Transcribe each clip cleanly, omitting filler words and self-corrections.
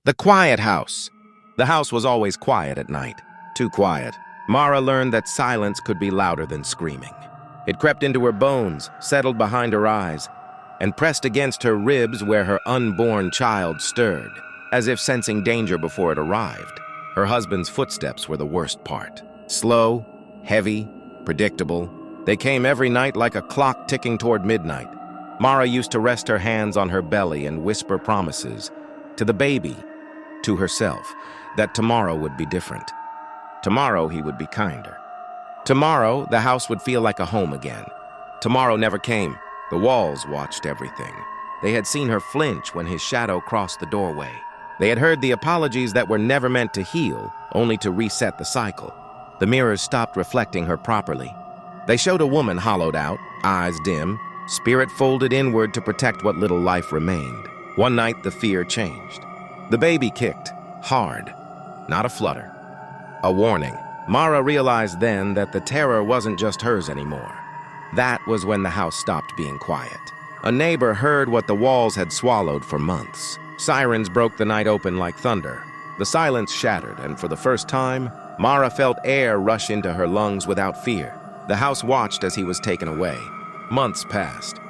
The quiet house. The house was always quiet at night. Too quiet. Mara learned that silence could be louder than screaming. It crept into her bones, settled behind her eyes, and pressed against her ribs where her unborn child stirred, as if sensing danger before it arrived. Her husband's footsteps were the worst part. Slow, heavy, predictable. They came every night like a clock ticking toward midnight. Mara used to rest her hands on her belly and whisper promises to the baby, to herself, that tomorrow would be different. Tomorrow he would be kinder. Tomorrow the house would feel like a home again. Tomorrow never came. The walls watched everything. They had seen her flinch when his shadow crossed the doorway. They had heard the apologies that were never meant to heal, only to reset the cycle. The mirrors stopped reflecting her properly. They showed a woman hollowed out, eyes dim, spirit folded inward to protect what little life remained. One night the fear changed. The baby kicked, hard, not a flutter. A warning. Mara realized then that the terror wasn't just hers anymore. That was when the house stopped being quiet. A neighbor heard what the walls had swallowed for months. Sirens broke the night open like thunder. The silence shattered, and for the first time, Mara felt air rush into her lungs without fear. The house watched as he was taken away. Months passed.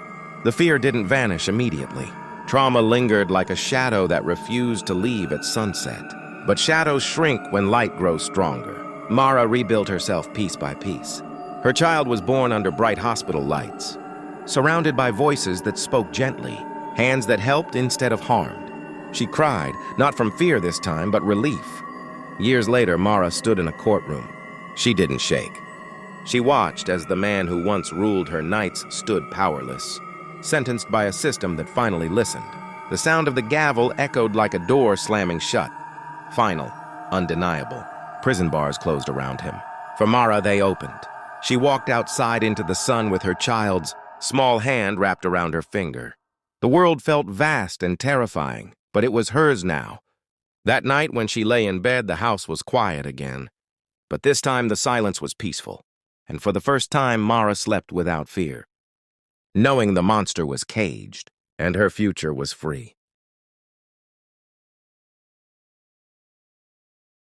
The fear didn't vanish immediately. Trauma lingered like a shadow that refused to leave at sunset. But shadows shrink when light grows stronger. Mara rebuilt herself piece by piece. Her child was born under bright hospital lights, surrounded by voices that spoke gently, hands that helped instead of harmed. She cried, not from fear this time, but relief. Years later, Mara stood in a courtroom. She didn't shake. She watched as the man who once ruled her nights stood powerless, sentenced by a system that finally listened. The sound of the gavel echoed like a door slamming shut. Final, undeniable. Prison bars closed around him. For Mara, they opened. She walked outside into the sun with her child's small hand wrapped around her finger. The world felt vast and terrifying, but it was hers now. That night when she lay in bed, the house was quiet again. But this time the silence was peaceful, and for the first time Mara slept without fear, knowing the monster was caged and her future was free.